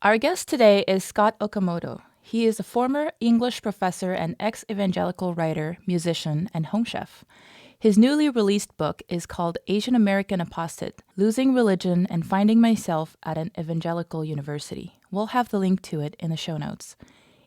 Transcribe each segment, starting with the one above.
Our guest today is Scott Okamoto. He is a former English professor and ex-evangelical writer, musician, and home chef. His newly released book is called Asian American Apostate: Losing Religion and Finding Myself at an Evangelical University. We'll have the link to it in the show notes.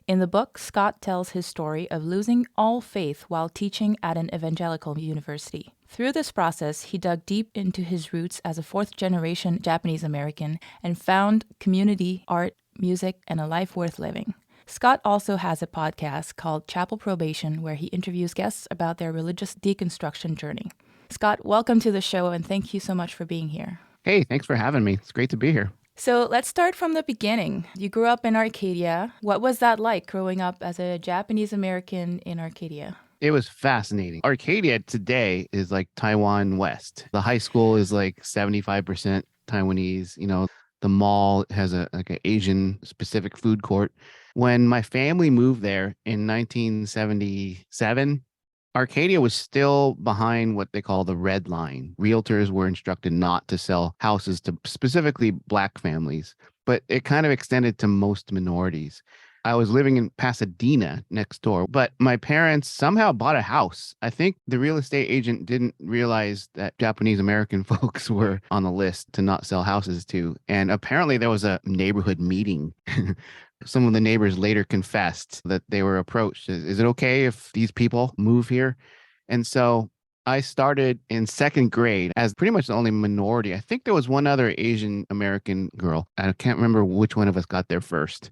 In the book, Scott tells his story of losing all faith while teaching at an evangelical university. Through this process, he dug deep into his roots as a fourth-generation Japanese American and found community, art, music, and a life worth living. Scott also has a podcast called Chapel Probation, where he interviews guests about their religious deconstruction journey. Scott, welcome to the show, and thank you so much for being here. Hey, thanks for having me. It's great to be here. So let's start from the beginning. You grew up in Arcadia. What was that like growing up as a Japanese American in Arcadia? It was fascinating. Arcadia today is like Taiwan West. The high school is like 75% Taiwanese. The mall has an Asian specific food court. When my family moved there in 1977, Arcadia was still behind what they call the red line. Realtors were instructed not to sell houses to specifically Black families, but it kind of extended to most minorities. I was living in Pasadena next door, but my parents somehow bought a house. I think the real estate agent didn't realize that Japanese American folks were on the list to not sell houses to. And apparently there was a neighborhood meeting. Some of the neighbors later confessed that they were approached. Is it okay if these people move here? And so I started in second grade as pretty much the only minority. I think there was one other Asian American girl. I can't remember which one of us got there first.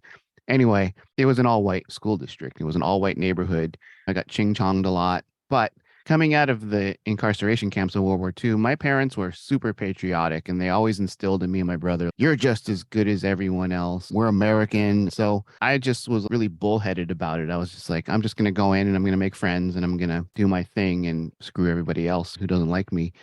Anyway, it was an all-white school district. It was an all-white neighborhood. I got ching-chonged a lot. But coming out of the incarceration camps of World War II, my parents were super patriotic, and they always instilled in me and my brother, you're just as good as everyone else. We're American. So I just was really bullheaded about it. I was just like, I'm just going to go in and I'm going to make friends and I'm going to do my thing and screw everybody else who doesn't like me.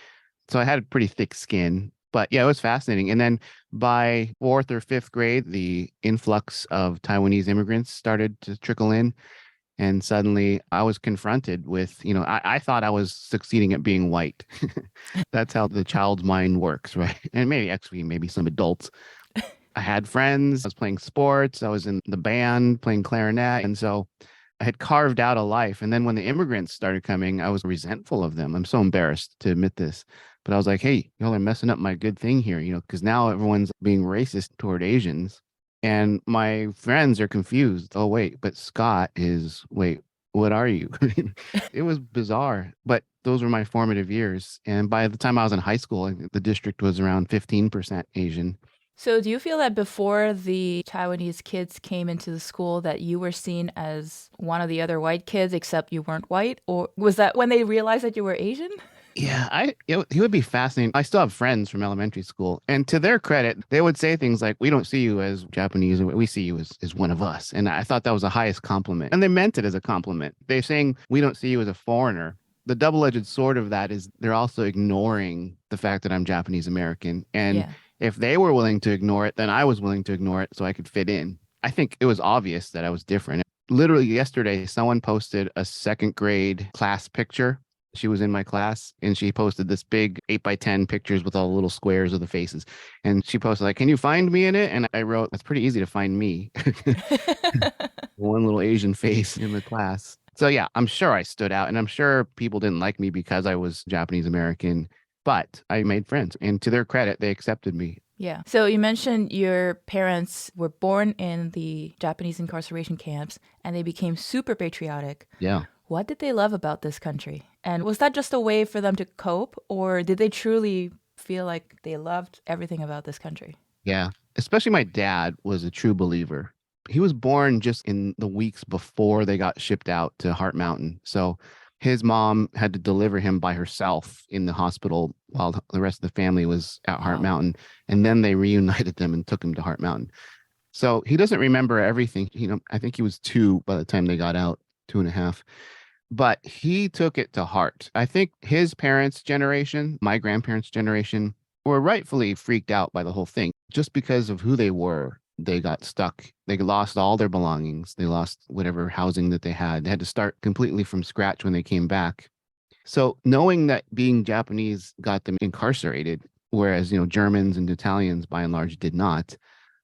So I had a pretty thick skin. But yeah, it was fascinating. And then by fourth or fifth grade, the influx of Taiwanese immigrants started to trickle in. And suddenly I was confronted with, I thought I was succeeding at being white. That's how the child's mind works, right? And maybe some adults. I had friends, I was playing sports, I was in the band playing clarinet. And so I had carved out a life. And then when the immigrants started coming, I was resentful of them. I'm so embarrassed to admit this. But I was like, hey, y'all are messing up my good thing here, because now everyone's being racist toward Asians. And my friends are confused. Oh, wait, but wait, what are you? It was bizarre, but those were my formative years. And by the time I was in high school, I think the district was around 15% Asian. So do you feel that before the Taiwanese kids came into the school that you were seen as one of the other white kids, except you weren't white? Or was that when they realized that you were Asian? Yeah, he would be fascinating. I still have friends from elementary school, and to their credit, they would say things like, we don't see you as Japanese, we see you as one of us. And I thought that was the highest compliment. And they meant it as a compliment. They're saying, we don't see you as a foreigner. The double-edged sword of that is they're also ignoring the fact that I'm Japanese American. And if they were willing to ignore it, then I was willing to ignore it so I could fit in. I think it was obvious that I was different. Literally yesterday, someone posted a second grade class picture. She was in my class and she posted this big 8x10 pictures with all the little squares of the faces. And she posted like, can you find me in it? And I wrote, it's pretty easy to find me. One little Asian face in the class. So yeah, I'm sure I stood out and I'm sure people didn't like me because I was Japanese American, but I made friends and to their credit, they accepted me. Yeah. So you mentioned your parents were born in the Japanese incarceration camps and they became super patriotic. Yeah. What did they love about this country? And was that just a way for them to cope, or did they truly feel like they loved everything about this country? Yeah. Especially my dad was a true believer. He was born just in the weeks before they got shipped out to Heart Mountain. So his mom had to deliver him by herself in the hospital while the rest of the family was at Heart Mountain. And then they reunited them and took him to Heart Mountain. So he doesn't remember everything. I think he was 2 by the time they got out, 2.5. But he took it to heart. I think his parents' generation, my grandparents' generation, were rightfully freaked out by the whole thing. Just because of who they were, they got stuck. They lost all their belongings. They lost whatever housing that they had. They had to start completely from scratch when they came back. So knowing that being Japanese got them incarcerated, whereas, Germans and Italians by and large did not,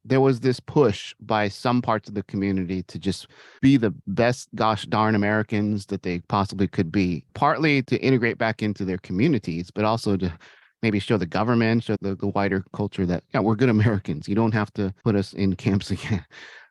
there was this push by some parts of the community to just be the best gosh darn Americans that they possibly could be, partly to integrate back into their communities, but also to maybe show the government, show the wider culture that, yeah, we're good Americans. You don't have to put us in camps again.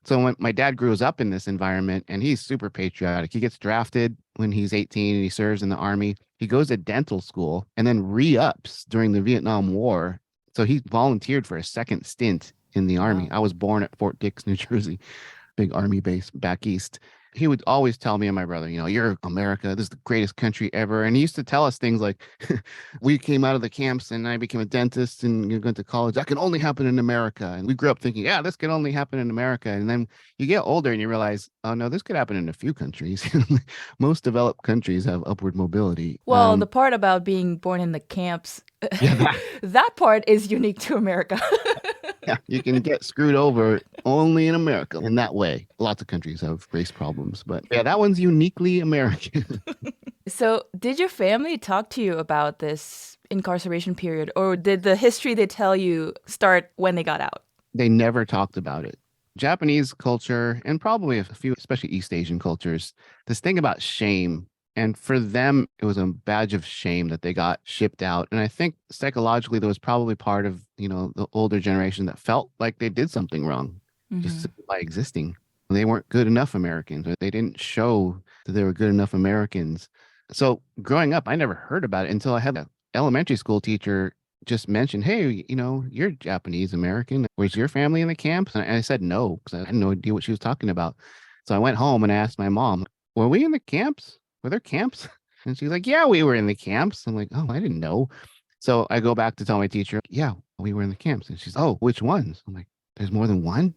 So when my dad grows up in this environment and he's super patriotic, he gets drafted when he's 18 and he serves in the army. He goes to dental school and then re-ups during the Vietnam War. So he volunteered for a second stint in the army. Wow. I was born at Fort Dix, New Jersey, big army base back east. He would always tell me and my brother, you're America. This is the greatest country ever. And he used to tell us things like, we came out of the camps and I became a dentist and you're going to college. That can only happen in America. And we grew up thinking, yeah, this can only happen in America. And then you get older and you realize, oh, no, this could happen in a few countries. Most developed countries have upward mobility. Well, the part about being born in the camps, Yeah, that, that part is unique to America. yeah, you can get screwed over only in America in that way. Lots of countries have race problems, but yeah, that one's uniquely American. So, did your family talk to you about this incarceration period, or did the history they tell you start when they got out? They never talked about it. Japanese culture, and probably a few, especially East Asian cultures, this thing about shame. And for them, it was a badge of shame that they got shipped out. And I think psychologically, there was probably part of, the older generation that felt like they did something wrong just Hmm. by existing. They weren't good enough Americans, or they didn't show that they were good enough Americans. So growing up, I never heard about it until I had an elementary school teacher just mention, hey, you're Japanese American. Was your family in the camps? And I said no, because I had no idea what she was talking about. So I went home and I asked my mom, were we in the camps? Were there camps? And she's like, yeah, we were in the camps. I'm like, oh, I didn't know. So I go back to tell my teacher, yeah, we were in the camps. And she's, oh, which ones? I'm like, there's more than one?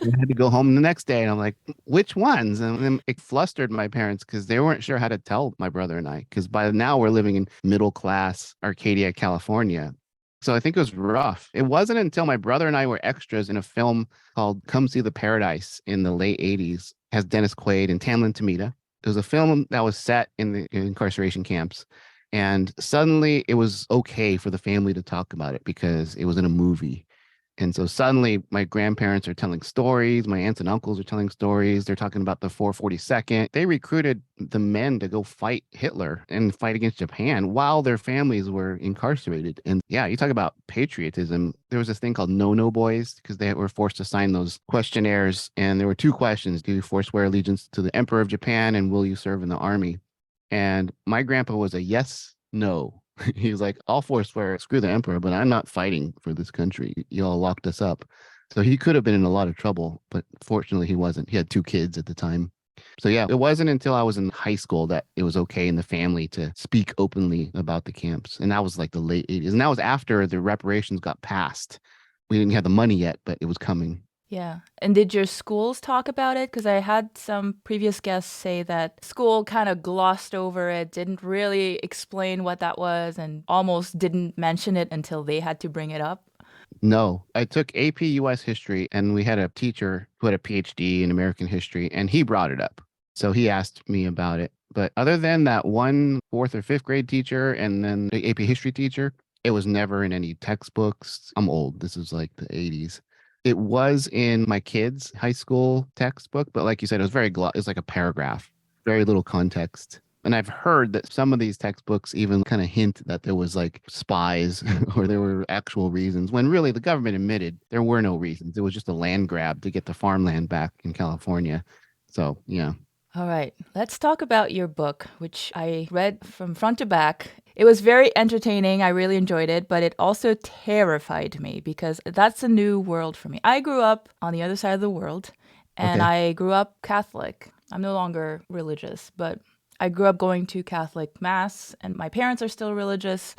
And I had to go home the next day and I'm like, which ones? And then it flustered my parents because they weren't sure how to tell my brother and I, because by now we're living in middle class Arcadia, California. So I think it was rough. It wasn't until my brother and I were extras in a film called Come See the Paradise in the late 80s, has Dennis Quaid and Tamlyn Tomita. It was a film that was set in the incarceration camps. And suddenly it was okay for the family to talk about it because it was in a movie. And so suddenly my grandparents are telling stories. My aunts and uncles are telling stories. They're talking about the 442nd. They recruited the men to go fight Hitler and fight against Japan while their families were incarcerated. And yeah, you talk about patriotism. There was this thing called no boys because they were forced to sign those questionnaires. And there were two questions. Do you forswear allegiance to the Emperor of Japan and will you serve in the army? And my grandpa was a yes, no. He was like, I'll forswear, screw the emperor, but I'm not fighting for this country. You all locked us up. So he could have been in a lot of trouble, but fortunately he wasn't. He had two kids at the time. So yeah, it wasn't until I was in high school that it was okay in the family to speak openly about the camps. And that was like the late 80s. And that was after the reparations got passed. We didn't have the money yet, but it was coming. Yeah. And did your schools talk about it? Because I had some previous guests say that school kind of glossed over it, didn't really explain what that was, and almost didn't mention it until they had to bring it up. No, I took AP US history and we had a teacher who had a PhD in American history and he brought it up. So he asked me about it. But other than that one fourth or fifth grade teacher and then the AP history teacher, it was never in any textbooks. I'm old. This is like the 80s. It was in my kids' high school textbook, but like you said, it was it's like a paragraph, very little context. And I've heard that some of these textbooks even kind of hint that there was like spies or there were actual reasons when really the government admitted there were no reasons. It was just a land grab to get the farmland back in California. So, yeah. All right, let's talk about your book, which I read from front to back. It was very entertaining. I really enjoyed it, but it also terrified me because that's a new world for me. I grew up on the other side of the world and Okay. I grew up Catholic. I'm no longer religious, but I grew up going to Catholic Mass and my parents are still religious.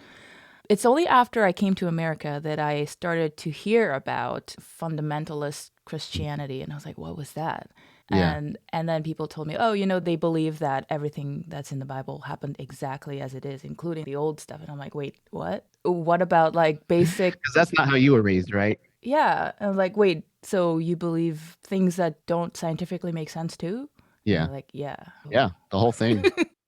It's only after I came to America that I started to hear about fundamentalist Christianity and I was like, what was that? Yeah. And then people told me, oh, they believe that everything that's in the Bible happened exactly as it is, including the old stuff. And I'm like, wait, what? What about like basic? Because that's not how you were raised, right? Yeah. I was like, wait, so you believe things that don't scientifically make sense too? And Yeah. they're like, yeah. Yeah. The whole thing.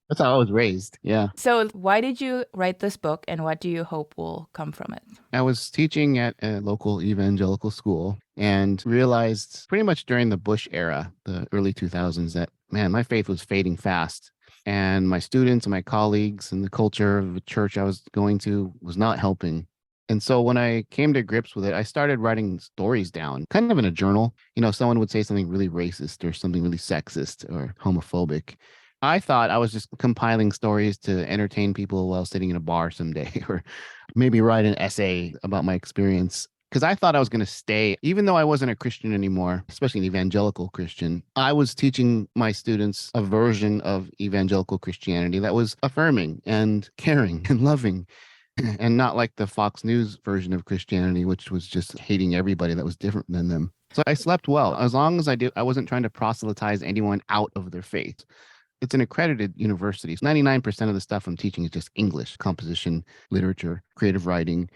That's how I was raised. Yeah. So, why did you write this book and what do you hope will come from it? I was teaching at a local evangelical school and realized pretty much during the Bush era, the early 2000s, that man, my faith was fading fast. And my students and my colleagues and the culture of the church I was going to was not helping. And so when I came to grips with it, I started writing stories down, kind of in a journal. Someone would say something really racist or something really sexist or homophobic. I thought I was just compiling stories to entertain people while sitting in a bar someday, or maybe write an essay about my experience. Because I thought I was going to stay, even though I wasn't a Christian anymore, especially an evangelical Christian. I was teaching my students a version of evangelical Christianity that was affirming and caring and loving, and not like the Fox News version of Christianity, which was just hating everybody that was different than them. So I slept well. As long as I wasn't trying to proselytize anyone out of their faith. It's an accredited university. 99% of the stuff I'm teaching is just English, composition, literature, creative writing.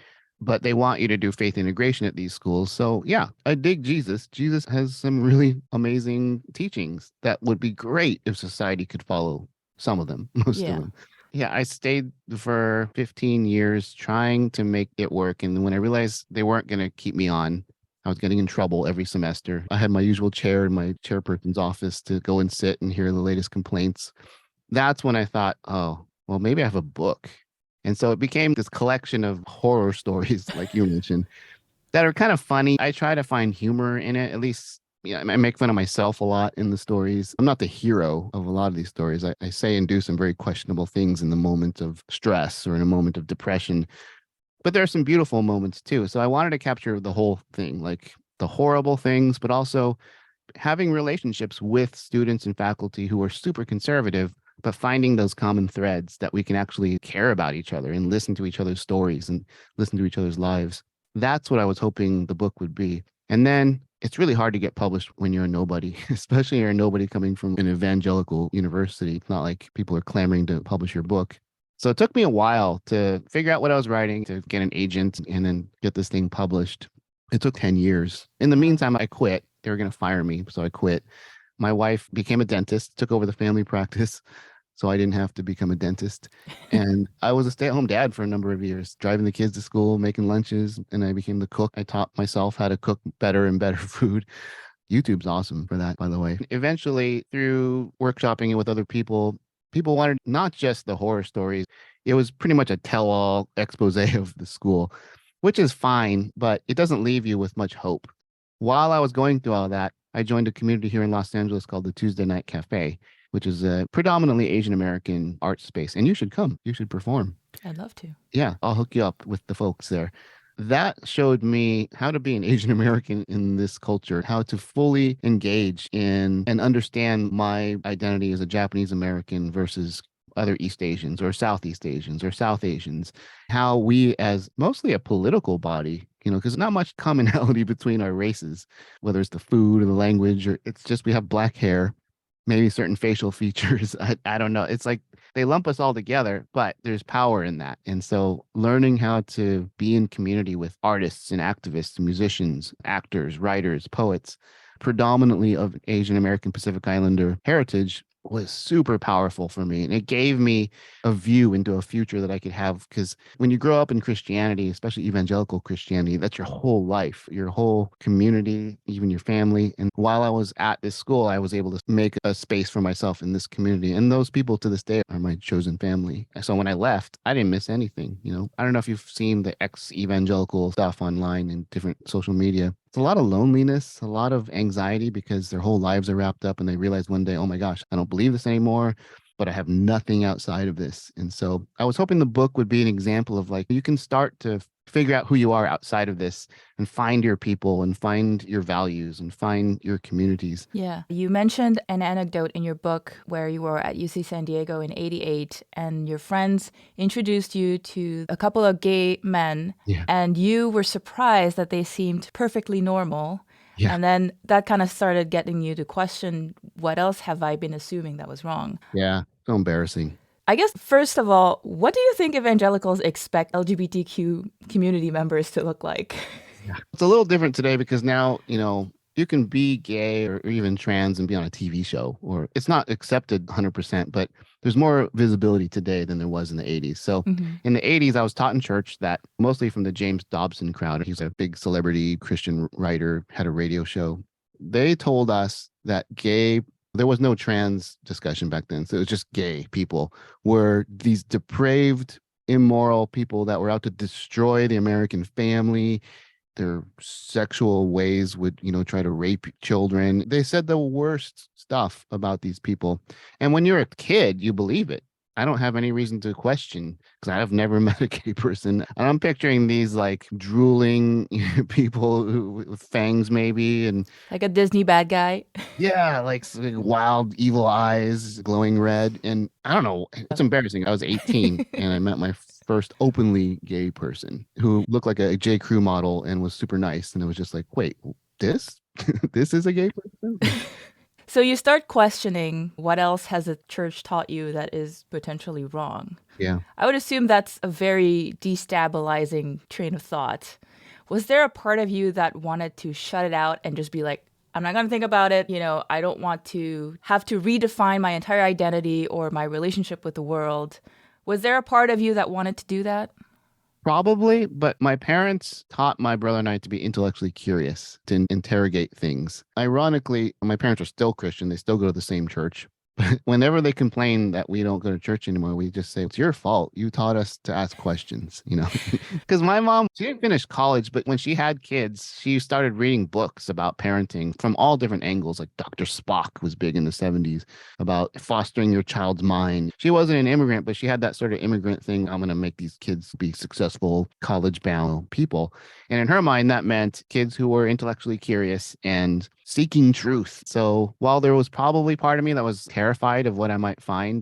But they want you to do faith integration at these schools. So, yeah, I dig Jesus. Jesus has some really amazing teachings that would be great if society could follow some of them, most of Yeah. them. Yeah, I stayed for 15 years trying to make it work. And when I realized they weren't going to keep me on, I was getting in trouble every semester. I had my usual chair in my chairperson's office to go and sit and hear the latest complaints. That's when I thought, oh, well, maybe I have a book. And so it became this collection of horror stories, like you mentioned, that are kind of funny. I try to find humor in it, at least. I make fun of myself a lot in the stories. I'm not the hero of a lot of these stories. I say and do some very questionable things in the moment of stress or in a moment of depression. But there are some beautiful moments too. So I wanted to capture the whole thing, like the horrible things, but also having relationships with students and faculty who are super conservative, but finding those common threads that we can actually care about each other and listen to each other's stories and listen to each other's lives. That's what I was hoping the book would be. And then it's really hard to get published when you're a nobody, especially you're a nobody coming from an evangelical university. It's not like people are clamoring to publish your book. So it took me a while to figure out what I was writing, to get an agent, and then get this thing published. It took 10 years. In the meantime, I quit. They were going to fire me, so I quit. My wife became a dentist, took over the family practice, so I didn't have to become a dentist. And I was a stay-at-home dad for a number of years, driving the kids to school, making lunches, and I became the cook. I taught myself how to cook better and better food. YouTube's awesome for that, by the way. Eventually, through workshopping it with other people, people wanted not just the horror stories. It was pretty much a tell-all expose of the school, which is fine, but it doesn't leave you with much hope. While I was going through all that, I joined a community here in Los Angeles called the Tuesday Night Cafe, which is a predominantly Asian American art space. And you should come. You should perform. I'd love to. Yeah, I'll hook you up with the folks there. That showed me how to be an Asian American in this culture, how to fully engage in and understand my identity as a Japanese American versus other East Asians or Southeast Asians or South Asians, how we as mostly a political body, because not much commonality between our races, whether it's the food or the language, or it's just we have black hair, maybe certain facial features. I don't know. It's like they lump us all together, but there's power in that. And so learning how to be in community with artists and activists, musicians, actors, writers, poets, predominantly of Asian American Pacific Islander heritage was super powerful for me. And it gave me a view into a future that I could have. Because when you grow up in Christianity, especially evangelical Christianity, that's your whole life, your whole community, even your family. And while I was at this school, I was able to make a space for myself in this community. And those people to this day are my chosen family. So when I left, I didn't miss anything. I don't know if you've seen the ex-evangelical stuff online and different social media. It's a lot of loneliness, a lot of anxiety because their whole lives are wrapped up and they realize one day, oh my gosh, I don't believe this anymore, but I have nothing outside of this. And so I was hoping the book would be an example of like, you can start to figure out who you are outside of this and find your people and find your values and find your communities. Yeah. You mentioned an anecdote in your book where you were at UC San Diego in '88 and your friends introduced you to a couple of gay men and you were surprised that they seemed perfectly normal. Yeah. And then that kind of started getting you to question, what else have I been assuming that was wrong? Yeah. So embarrassing. I guess, first of all, what do you think evangelicals expect LGBTQ community members to look like? Yeah. It's a little different today because now, You can be gay or even trans and be on a TV show, or it's not accepted 100%, but there's more visibility today than there was in the 80s. So Hmm. in the 80s, I was taught in church that mostly from the James Dobson crowd. He's a big celebrity Christian writer, had a radio show. They told us that there was no trans discussion back then. So it was just gay people were these depraved, immoral people that were out to destroy the American family. Their sexual ways would, try to rape children. They said the worst stuff about these people. And when you're a kid, you believe it. I don't have any reason to question because I've never met a gay person. And I'm picturing these like drooling people with fangs, maybe, and Like a Disney bad guy. yeah, like wild, evil eyes, glowing red. And I don't know. It's embarrassing. I was 18 and I met my first openly gay person who looked like a J. Crew model and was super nice. And it was just like, wait, this? This is a gay person? So you start questioning what else has the church taught you that is potentially wrong. Yeah. I would assume that's a very destabilizing train of thought. Was there a part of you that wanted to shut it out and just be like, I'm not going to think about it. I don't want to have to redefine my entire identity or my relationship with the world. Was there a part of you that wanted to do that? Probably, but my parents taught my brother and I to be intellectually curious, to interrogate things. Ironically, my parents are still Christian. They still go to the same church. But whenever they complain that we don't go to church anymore, we just say, it's your fault. You taught us to ask questions, Because my mom, she didn't finish college, but when she had kids, she started reading books about parenting from all different angles. Like Dr. Spock was big in the 70s about fostering your child's mind. She wasn't an immigrant, but she had that sort of immigrant thing. I'm going to make these kids be successful, college bound people. And in her mind, that meant kids who were intellectually curious and seeking truth. So while there was probably part of me that was terrified of what I might find,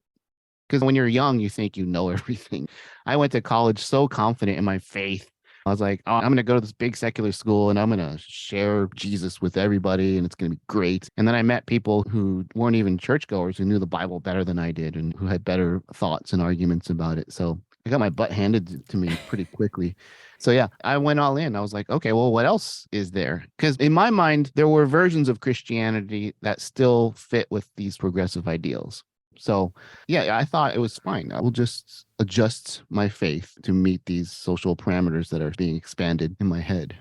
because when you're young, you think you know everything. I went to college so confident in my faith. I was like, oh, I'm going to go to this big secular school and I'm going to share Jesus with everybody and it's going to be great. And then I met people who weren't even churchgoers, who knew the Bible better than I did and who had better thoughts and arguments about it. So I got my butt handed to me pretty quickly. So yeah, I went all in. I was like, okay, well, what else is there? Because in my mind, there were versions of Christianity that still fit with these progressive ideals. So yeah, I thought it was fine. I will just adjust my faith to meet these social parameters that are being expanded in my head.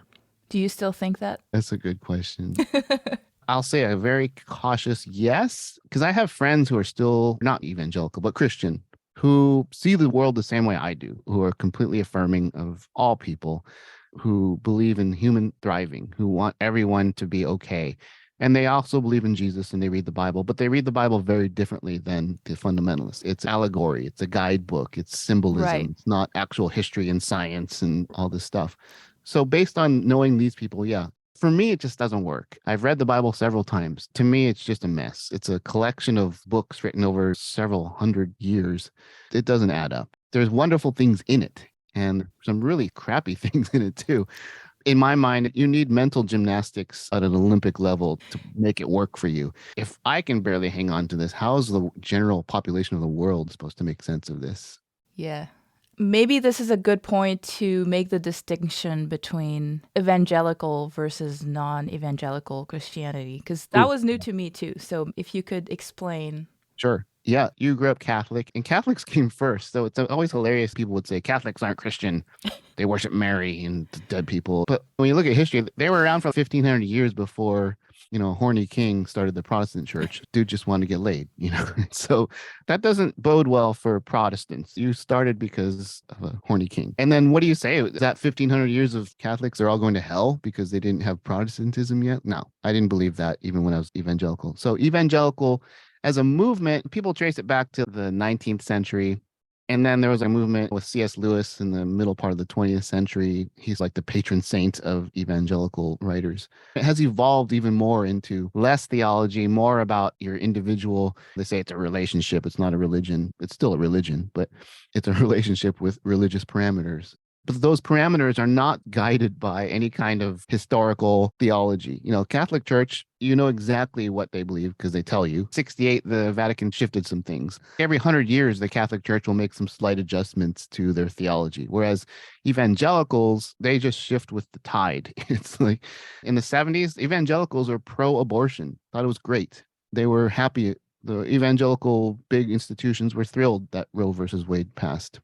Do you still think that? That's a good question. I'll say a very cautious yes, because I have friends who are still not evangelical, but Christian, who see the world the same way I do, who are completely affirming of all people, who believe in human thriving, who want everyone to be okay. And they also believe in Jesus and they read the Bible, but they read the Bible very differently than the fundamentalists. It's allegory, it's a guidebook, it's symbolism, Right. it's not actual history and science and all this stuff. So based on knowing these people, yeah, for me, it just doesn't work. I've read the Bible several times. To me, it's just a mess. It's a collection of books written over several hundred years. It doesn't add up. There's wonderful things in it and some really crappy things in it too. In my mind, you need mental gymnastics at an Olympic level to make it work for you. If I can barely hang on to this, how is the general population of the world supposed to make sense of this? Yeah. Maybe this is a good point to make the distinction between evangelical versus non-evangelical Christianity, because that Ooh, was new to me too. So if you could explain. sure. Yeah, you grew up Catholic, and Catholics came first. So it's always hilarious. People would say Catholics aren't Christian. They worship Mary and the dead people. But when you look at history, they were around for 1,500 years before, horny king started the Protestant church. Dude just wanted to get laid. So that doesn't bode well for Protestants. You started because of a horny king. And then what do you say? Is that 1,500 years of Catholics are all going to hell because they didn't have Protestantism yet? No, I didn't believe that even when I was evangelical. So evangelical as a movement, people trace it back to the 19th century. And then there was a movement with C.S. Lewis in the middle part of the 20th century. He's like the patron saint of evangelical writers. It has evolved even more into less theology, more about your individual. They say it's a relationship. It's not a religion. It's still a religion, but it's a relationship with religious parameters. But those parameters are not guided by any kind of historical theology. Catholic Church, you know exactly what they believe because they tell you. 68, the Vatican shifted some things. Every 100 years, the Catholic Church will make some slight adjustments to their theology. Whereas evangelicals, they just shift with the tide. It's like in the 70s, evangelicals were pro-abortion, thought it was great. They were happy. The evangelical big institutions were thrilled that Roe versus Wade passed.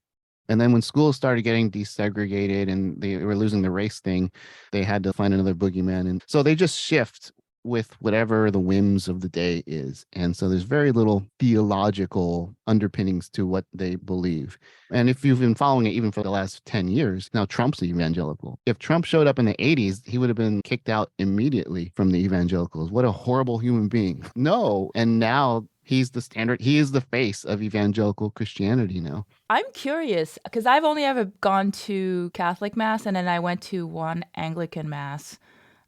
And then when schools started getting desegregated and they were losing the race thing, they had to find another boogeyman. And so they just shift with whatever the whims of the day is. And so there's very little theological underpinnings to what they believe. And if you've been following it even for the last 10 years, now Trump's evangelical. If Trump showed up in the 80s, he would have been kicked out immediately from the evangelicals. What a horrible human being. No. And now he's the standard. He is the face of evangelical Christianity now. I'm curious because I've only ever gone to Catholic Mass and then I went to one Anglican Mass.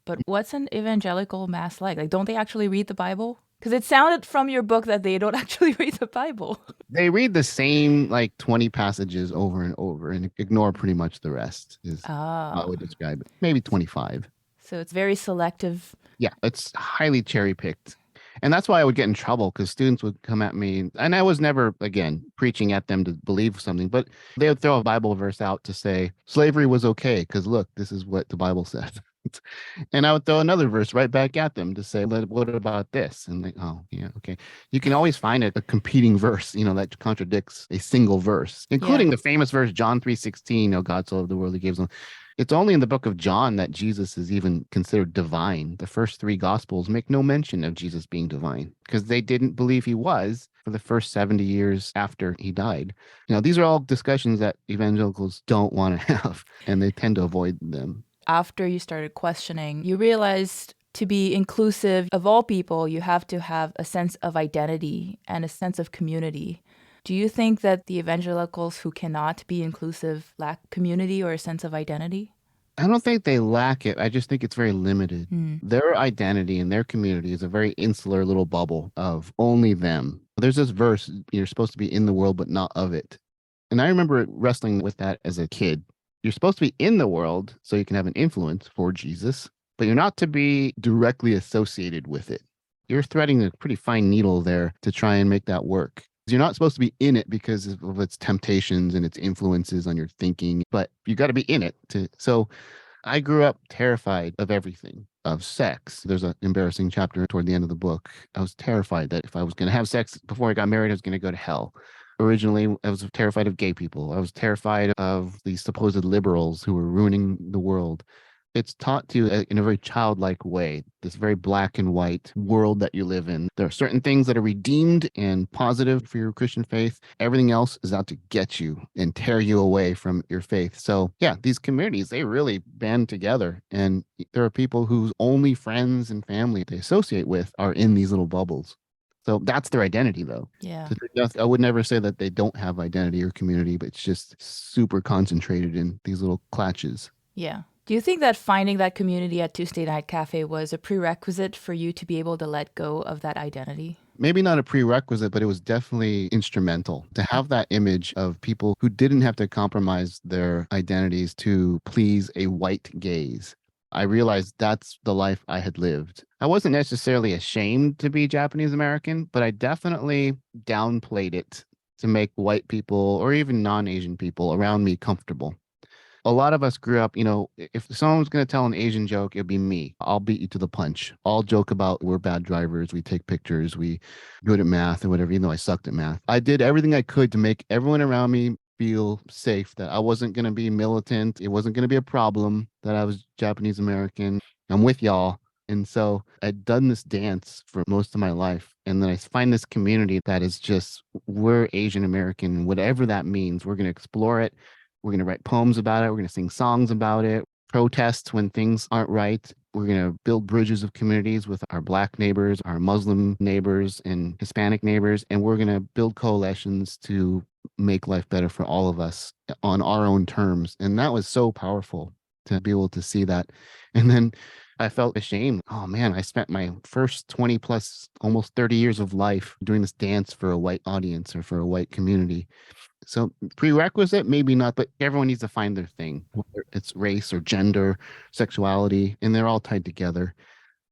But what's an evangelical Mass like? Like, don't they actually read the Bible? Because it sounded from your book that they don't actually read the Bible. They read the same 20 passages over and over and ignore pretty much the rest is how I would describe it. Maybe 25. So it's very selective. Yeah, it's highly cherry picked. And that's why I would get in trouble because students would come at me. And I was never, again, preaching at them to believe something, but they would throw a Bible verse out to say slavery was okay because look, this is what the Bible says. And I would throw another verse right back at them to say, what about this? And they, oh, yeah, okay. You can always find a competing verse, that contradicts a single verse, including the famous verse, John 3:16, oh, God so loved the world, he gives them. It's only in the book of John that Jesus is even considered divine. The first three gospels make no mention of Jesus being divine because they didn't believe he was for the first 70 years after he died. These are all discussions that evangelicals don't want to have, and they tend to avoid them. After you started questioning, you realized to be inclusive of all people, you have to have a sense of identity and a sense of community. Do you think that the evangelicals who cannot be inclusive lack community or a sense of identity? I don't think they lack it. I just think it's very limited. Their identity and their community is a very insular little bubble of only them. There's this verse, you're supposed to be in the world, but not of it. And I remember wrestling with that as a kid. You're supposed to be in the world so you can have an influence for Jesus, but you're not to be directly associated with it. You're threading a pretty fine needle there to try and make that work. You're not supposed to be in it because of its temptations and its influences on your thinking, but you got to be in it. So I grew up terrified of everything, of sex. There's an embarrassing chapter toward the end of the book. I was terrified that if I was going to have sex before I got married, I was going to go to hell. Originally, I was terrified of gay people. I was terrified of the supposed liberals who were ruining the world. It's taught to you in a very childlike way, this very black and white world that you live in. There are certain things that are redeemed and positive for your Christian faith. Everything else is out to get you and tear you away from your faith. So yeah, these communities, they really band together. And there are people whose only friends and family they associate with are in these little bubbles. So that's their identity, though. Yeah. I would never say that they don't have identity or community, but it's just super concentrated in these little clutches. Yeah. Do you think that finding that community at Tuesday Night Cafe was a prerequisite for you to be able to let go of that identity? Maybe not a prerequisite, but it was definitely instrumental to have that image of people who didn't have to compromise their identities to please a white gaze. I realized that's the life I had lived. I wasn't necessarily ashamed to be Japanese American, but I definitely downplayed it to make white people or even non-Asian people around me comfortable. A lot of us grew up, if someone was going to tell an Asian joke, it'd be me. I'll beat you to the punch. I'll joke about we're bad drivers. We take pictures. We good at math or whatever, even though I sucked at math. I did everything I could to make everyone around me feel safe, that I wasn't going to be militant. It wasn't going to be a problem that I was Japanese American. I'm with y'all. And so I'd done this dance for most of my life. And then I find this community that is just, we're Asian American, whatever that means. We're going to explore it. We're going to write poems about it. We're going to sing songs about it, protest when things aren't right. We're going to build bridges of communities with our Black neighbors, our Muslim neighbors, and Hispanic neighbors. And we're going to build coalitions to make life better for all of us on our own terms. And that was so powerful to be able to see that. And then I felt ashamed. Oh man, I spent my first 20 plus, almost 30 years of life doing this dance for a white audience or for a white community. So prerequisite, maybe not, but everyone needs to find their thing, whether it's race or gender, sexuality, and they're all tied together.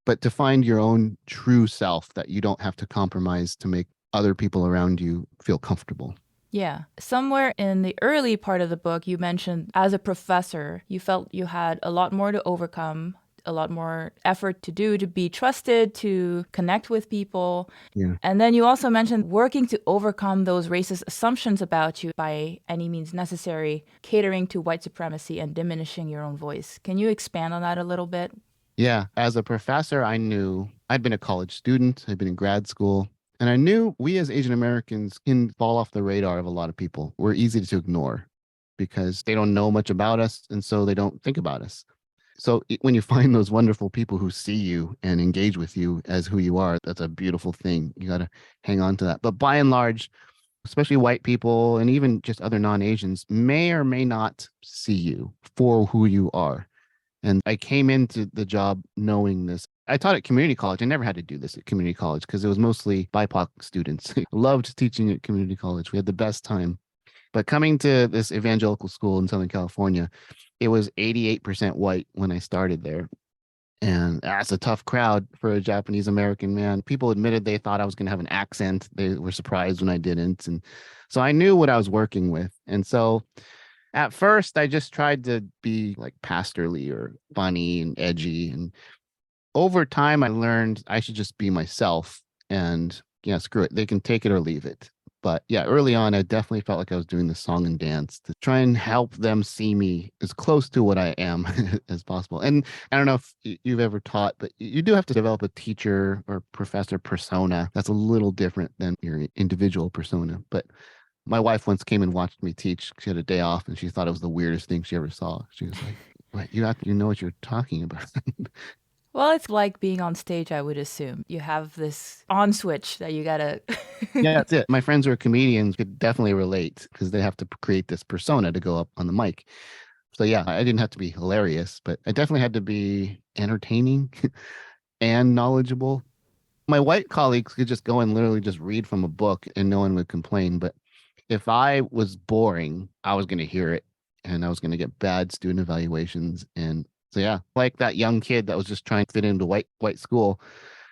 But to find your own true self that you don't have to compromise to make other people around you feel comfortable. Yeah. Somewhere in the early part of the book, you mentioned as a professor, you felt you had a lot more to overcome, a lot more effort to do to be trusted, to connect with people. Yeah. And then you also mentioned working to overcome those racist assumptions about you by any means necessary, catering to white supremacy and diminishing your own voice. Can you expand on that a little bit? Yeah. As a professor, I knew I'd been a college student, I'd been in grad school, and I knew we as Asian Americans can fall off the radar of a lot of people. We're easy to ignore because they don't know much about us. And so they don't think about us. So when you find those wonderful people who see you and engage with you as who you are, that's a beautiful thing. You got to hang on to that. But by and large, especially white people and even just other non-Asians may or may not see you for who you are. And I came into the job knowing this. I taught at community college. I never had to do this at community college because it was mostly BIPOC students. Loved teaching at community college. We had the best time. But coming to this evangelical school in Southern California, it was 88% white when I started there. And that's a tough crowd for a Japanese American man. People admitted they thought I was going to have an accent. They were surprised when I didn't. And so I knew what I was working with. And so at first, I just tried to be like pastorly or funny and edgy. And over time, I learned I should just be myself and yeah, screw it. They can take it or leave it. But yeah, early on, I definitely felt like I was doing the song and dance to try and help them see me as close to what I am as possible. And I don't know if you've ever taught, but you do have to develop a teacher or professor persona that's a little different than your individual persona. But my wife once came and watched me teach. She had a day off and she thought it was the weirdest thing she ever saw. She was like, "What? You know what you're talking about." Well, it's like being on stage, I would assume. You have this on switch that you gotta. Yeah, that's it. My friends who are comedians could definitely relate because they have to create this persona to go up on the mic. So yeah, I didn't have to be hilarious, but I definitely had to be entertaining and knowledgeable. My white colleagues could just go and literally just read from a book and no one would complain. But if I was boring, I was going to hear it and I was going to get bad student evaluations. And so, yeah, like that young kid that was just trying to fit into white school,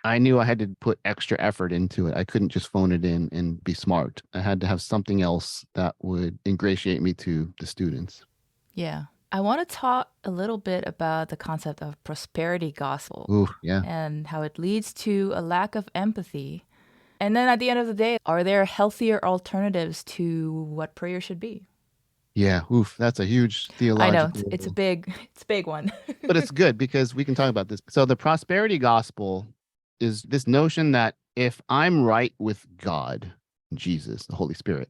I knew I had to put extra effort into it. I couldn't just phone it in and be smart. I had to have something else that would ingratiate me to the students. Yeah. I want to talk a little bit about the concept of prosperity gospel Ooh, yeah. and how it leads to a lack of empathy. And then at the end of the day, are there healthier alternatives to what prayer should be? Yeah. Oof. That's a huge I know theological. it's a big one. But it's good because we can talk about this. So the prosperity gospel is this notion that if I'm right with God, Jesus, the Holy Spirit,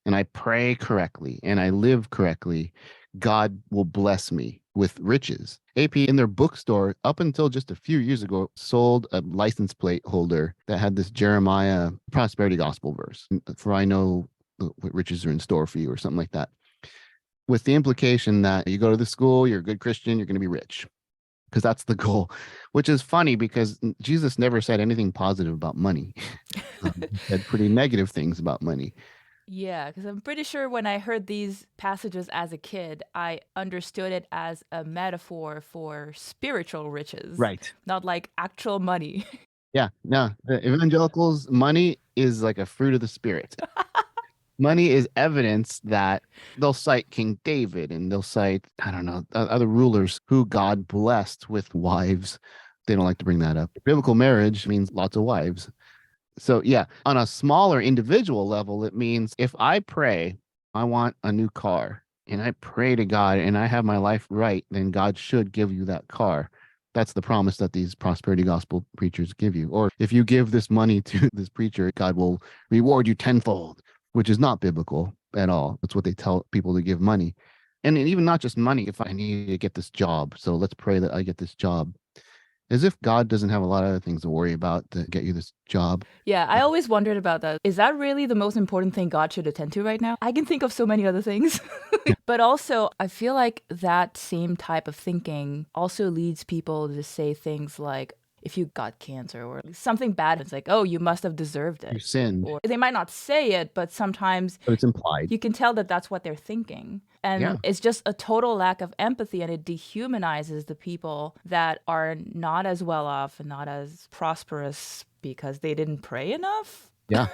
and I pray correctly and I live correctly, God will bless me with riches. AP in their bookstore, up until just a few years ago, sold a license plate holder that had this Jeremiah prosperity gospel verse. For I know what riches are in store for you, or something like that. With the implication that you go to the school, you're a good Christian, you're going to be rich, because that's the goal, which is funny because Jesus never said anything positive about money. He said pretty negative things about money. Yeah, because I'm pretty sure when I heard these passages as a kid, I understood it as a metaphor for spiritual riches, Right. not like actual money. Yeah. No, the evangelicals, money is like a fruit of the spirit. Money is evidence that they'll cite King David and they'll cite, I don't know, other rulers who God blessed with wives. They don't like to bring that up. Biblical marriage means lots of wives. So, yeah, on a smaller individual level, it means if I pray, I want a new car, and I pray to God and I have my life right, then God should give you that car. That's the promise that these prosperity gospel preachers give you. Or if you give this money to this preacher, God will reward you tenfold, which is not biblical at all. That's what they tell people to give money. And even not just money, if I need to get this job. So let's pray that I get this job. as if God doesn't have a lot of other things to worry about to get you this job. Yeah, I always wondered about that. Is that really the most important thing God should attend to right now? I can think of so many other things. But also, I feel like that same type of thinking also leads people to say things like, if you got cancer or something bad, it's like, oh, you must have deserved You it. sinned, Or they might not say it, but sometimes but it's implied. you can tell that that's what they're thinking. And Yeah. it's just a total lack of empathy, and it dehumanizes the people that are not as well off and not as prosperous because they didn't pray enough. Yeah.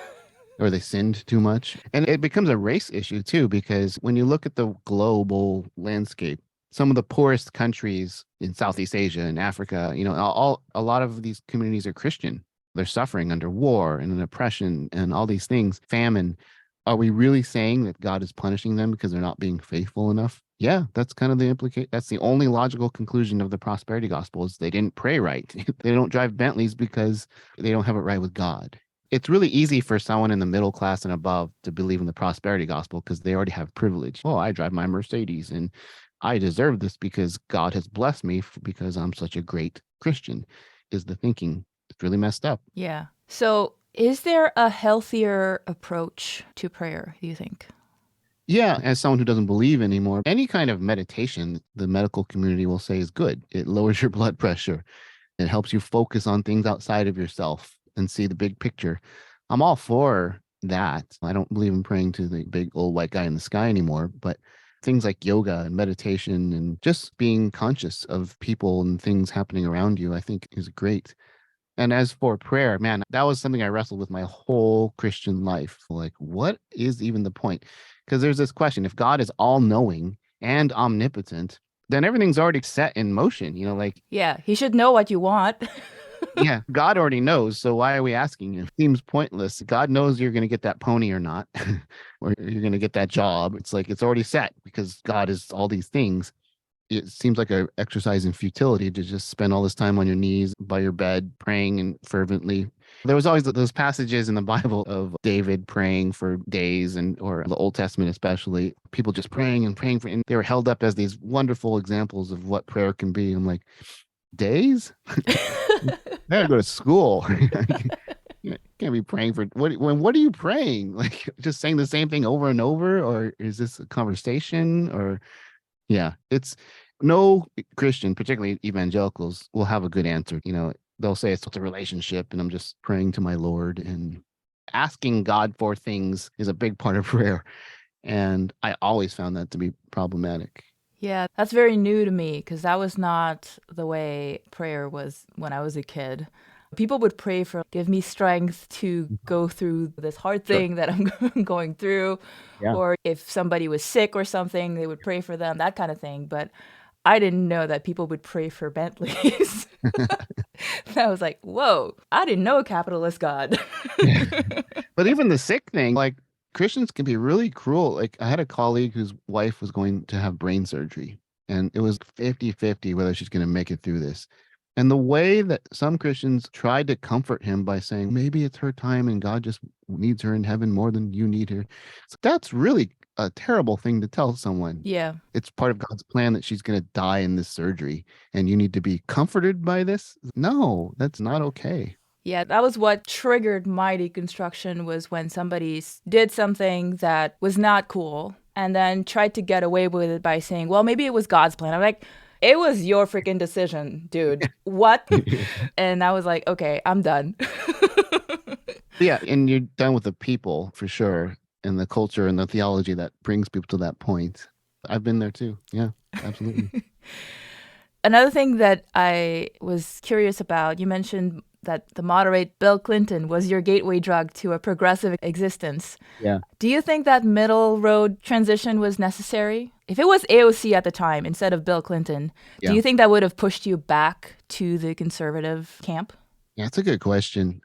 Or they sinned too much. And it becomes a race issue too, because when you look at the global landscape, some of the poorest countries in Southeast Asia and Africa, a lot of these communities are Christian. They're suffering under war and an oppression and all these things, famine. Are we really saying that God is punishing them because they're not being faithful enough? Yeah, that's kind of the implicate. That's the only logical conclusion of the prosperity gospel is they didn't pray right. They don't drive Bentleys because they don't have it right with God. It's really easy for someone in the middle class and above to believe in the prosperity gospel because they already have privilege. Oh, I drive my Mercedes and I deserve this because God has blessed me because I'm such a great Christian, is the thinking. It's really messed up. Yeah. So, is there a healthier approach to prayer, do you think? Yeah, as someone who doesn't believe anymore, any kind of meditation, the medical community will say is good. It lowers your blood pressure. It helps you focus on things outside of yourself and see the big picture. I'm all for that. I don't believe in praying to the big old white guy in the sky anymore, but things like yoga and meditation and just being conscious of people and things happening around you, I think is great. And as for prayer, man, that was something I wrestled with my whole Christian life. Like, what is even the point? Because there's this question, if God is all knowing and omnipotent, then everything's already set in motion, like, Yeah, he should know what you want. yeah, God already knows. So why are we asking him? Seems pointless. God knows you're going to get that pony or not, or you're going to get that job. It's like it's already set because God is all these things. It seems like an exercise in futility to just spend all this time on your knees by your bed praying and fervently. There was always those passages in the Bible of David praying for days or the Old Testament especially, people just praying and praying and they were held up as these wonderful examples of what prayer can be. I'm like, days? I gotta go to school. You can't be praying for what are you praying? Like just saying the same thing over and over, or is this a conversation? Or yeah, it's no Christian, particularly evangelicals, will have a good answer. They'll say it's a relationship and I'm just praying to my Lord, and asking God for things is a big part of prayer. And I always found that to be problematic. Yeah, that's very new to me because that was not the way prayer was when I was a kid. People would pray for, give me strength to go through this hard Sure. thing that I'm going through. Yeah. Or if somebody was sick or something, they would pray for them, that kind of thing. But I didn't know that people would pray for Bentleys. I was like, whoa, I didn't know a capitalist God. But even the sick thing, like Christians can be really cruel. Like I had a colleague whose wife was going to have brain surgery, and it was 50-50 whether she's going to make it through this. And the way that some Christians tried to comfort him by saying, maybe it's her time and God just needs her in heaven more than you need her. So that's really a terrible thing to tell someone. Yeah. It's part of God's plan that she's going to die in this surgery and you need to be comforted by this. No, that's not okay. Yeah, that was what triggered my deconstruction, was when somebody did something that was not cool and then tried to get away with it by saying, well, maybe it was God's plan. I'm like, it was your freaking decision, dude. What? And I was like, okay, I'm done. Yeah, and you're done with the people for sure, and the culture and the theology that brings people to that point. I've been there too. Yeah, absolutely. Another thing that I was curious about, you mentioned that the moderate Bill Clinton was your gateway drug to a progressive existence. Yeah. Do you think that middle road transition was necessary? If it was AOC at the time instead of Bill Clinton, do you think that would have pushed you back to the conservative camp? Yeah, that's a good question.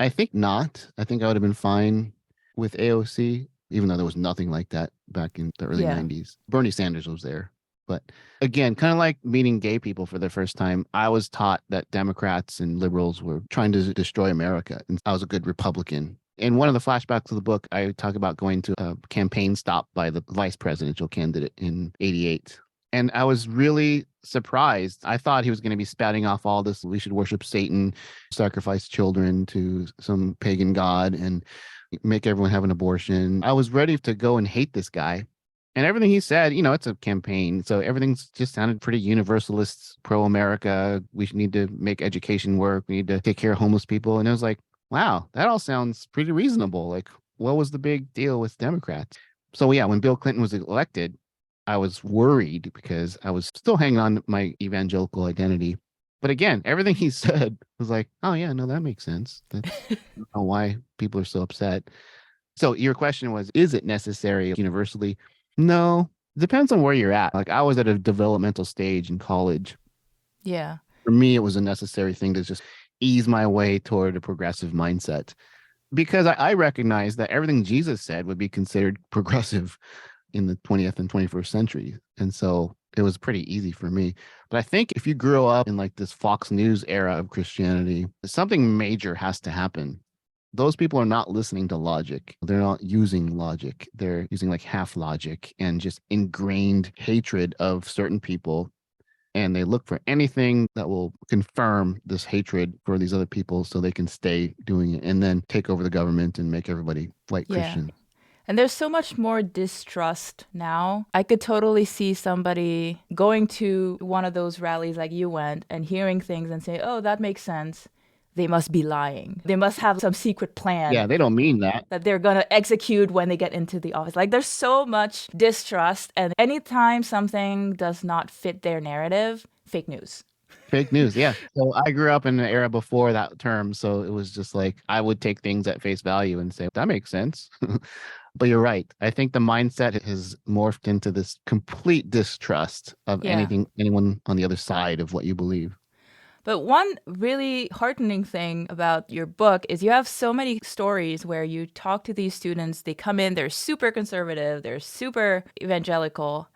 I think not. I think I would have been fine with AOC, even though there was nothing like that back in the early 90s. Bernie Sanders was there. But again, kind of like meeting gay people for the first time, I was taught that Democrats and liberals were trying to destroy America. And I was a good Republican. In one of the flashbacks of the book, I talk about going to a campaign stop by the vice presidential candidate in '88. And I was really surprised. I thought he was going to be spouting off all this. We should worship Satan, sacrifice children to some pagan god, and make everyone have an abortion. I was ready to go and hate this guy. And everything he said, it's a campaign. So everything's just sounded pretty universalist, pro America. We need to make education work. We need to take care of homeless people. And I was like, wow, that all sounds pretty reasonable. Like, what was the big deal with Democrats? So, yeah, when Bill Clinton was elected, I was worried because I was still hanging on to my evangelical identity. But again, everything he said was like, oh, yeah, no, that makes sense. That's I don't know why people are so upset. So your question was, is it necessary universally? No, depends on where you're at. Like I was at a developmental stage in college. Yeah. For me, it was a necessary thing to just ease my way toward a progressive mindset because I recognize that everything Jesus said would be considered progressive in the 20th and 21st century. And so it was pretty easy for me. But I think if you grew up in like this Fox News era of Christianity, something major has to happen. Those people are not listening to logic. They're not using logic. They're using like half logic and just ingrained hatred of certain people. And they look for anything that will confirm this hatred for these other people so they can stay doing it and then take over the government and make everybody white Yeah. Christian. And there's so much more distrust now. I could totally see somebody going to one of those rallies like you went and hearing things and say, oh, that makes sense. They must be lying. They must have some secret plan Yeah, they don't mean that. that they're going to execute when they get into the office. Like there's so much distrust. And anytime something does not fit their narrative, fake news. Fake news. Yeah. So I grew up in an era before that term. So it was just like I would take things at face value and say, that makes sense. But you're right. I think the mindset has morphed into this complete distrust of Yeah. anyone on the other side of what you believe. But one really heartening thing about your book is you have so many stories where you talk to these students. They come in, they're super conservative, they're super evangelical,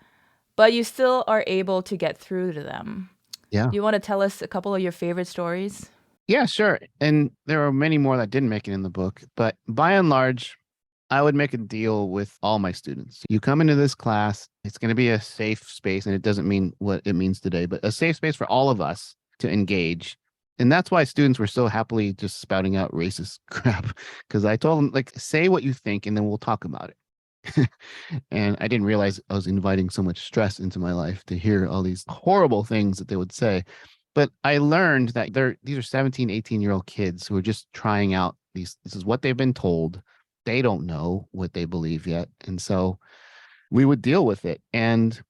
but you still are able to get through to them. Yeah. Do you want to tell us a couple of your favorite stories? Yeah, sure. And there are many more that didn't make it in the book. But by and large, I would make a deal with all my students. You come into this class, it's going to be a safe space. And it doesn't mean what it means today, but a safe space for all of us to engage. And that's why students were so happily just spouting out racist crap. Because I told them, like, say what you think and then we'll talk about it. And I didn't realize I was inviting so much stress into my life to hear all these horrible things that they would say. But I learned that these are 17, 18-year-old kids who are just trying out this is what they've been told. They don't know what they believe yet. And so we would deal with it. And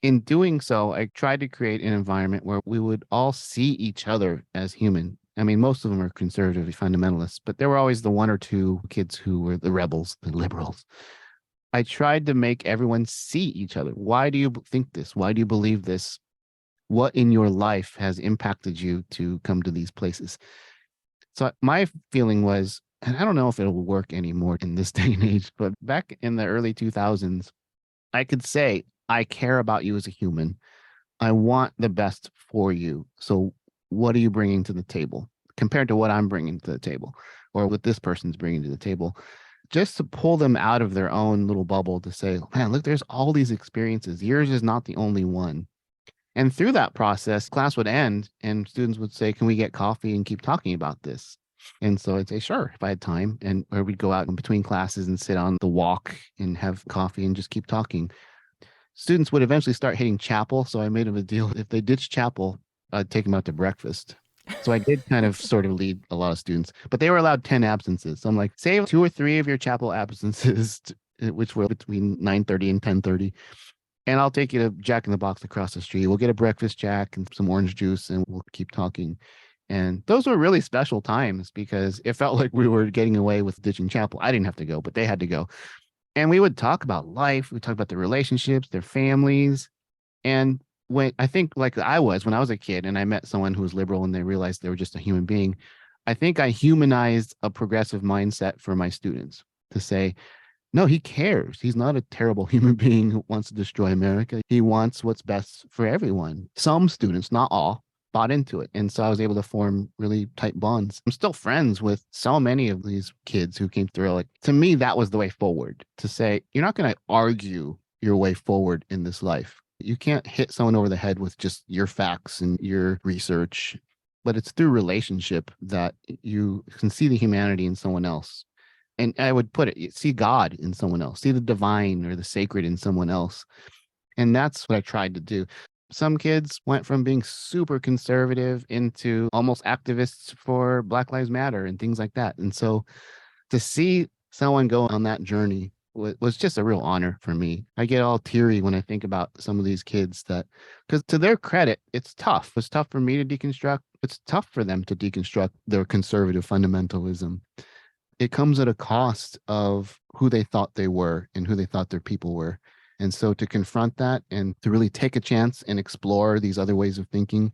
in doing so, I tried to create an environment where we would all see each other as human. I mean, most of them are conservative fundamentalists, but there were always the one or two kids who were the rebels, the liberals. I tried to make everyone see each other. Why do you think this? Why do you believe this? What in your life has impacted you to come to these places? So my feeling was, and I don't know if it'll work anymore in this day and age, but back in the early 2000s, I could say, I care about you as a human. I want the best for you. So what are you bringing to the table compared to what I'm bringing to the table or what this person's bringing to the table? Just to pull them out of their own little bubble to say, man, look, there's all these experiences. Yours is not the only one. And through that process, class would end and students would say, can we get coffee and keep talking about this? And so I'd say, sure, if I had time. And or we'd go out in between classes and sit on the walk and have coffee and just keep talking. Students would eventually start hitting chapel. So I made them a deal. If they ditched chapel, I'd take them out to breakfast. So I did kind of sort of lead a lot of students, but they were allowed 10 absences. So I'm like, save 2 or 3 of your chapel absences, which were between 9:30 and 10:30. And I'll take you to Jack in the Box across the street. We'll get a breakfast jack and some orange juice and we'll keep talking. And those were really special times because it felt like we were getting away with ditching chapel. I didn't have to go, but they had to go. And we would talk about life. We talk about their relationships, their families. And when I think like I was when I was a kid and I met someone who was liberal and they realized they were just a human being, I think I humanized a progressive mindset for my students to say, no, he cares. He's not a terrible human being who wants to destroy America. He wants what's best for everyone. Some students, not all, bought into it. And so I was able to form really tight bonds. I'm still friends with so many of these kids who came through. Like, to me, that was the way forward, to say, you're not going to argue your way forward in this life. You can't hit someone over the head with just your facts and your research, but it's through relationship that you can see the humanity in someone else. And I would put it, see God in someone else, see the divine or the sacred in someone else. And that's what I tried to do. Some kids went from being super conservative into almost activists for Black Lives Matter and things like that. And so to see someone go on that journey was just a real honor for me. I get all teary when I think about some of these kids that, because to their credit, it's tough. It's tough for me to deconstruct. It's tough for them to deconstruct their conservative fundamentalism. It comes at a cost of who they thought they were and who they thought their people were. And so to confront that and to really take a chance and explore these other ways of thinking,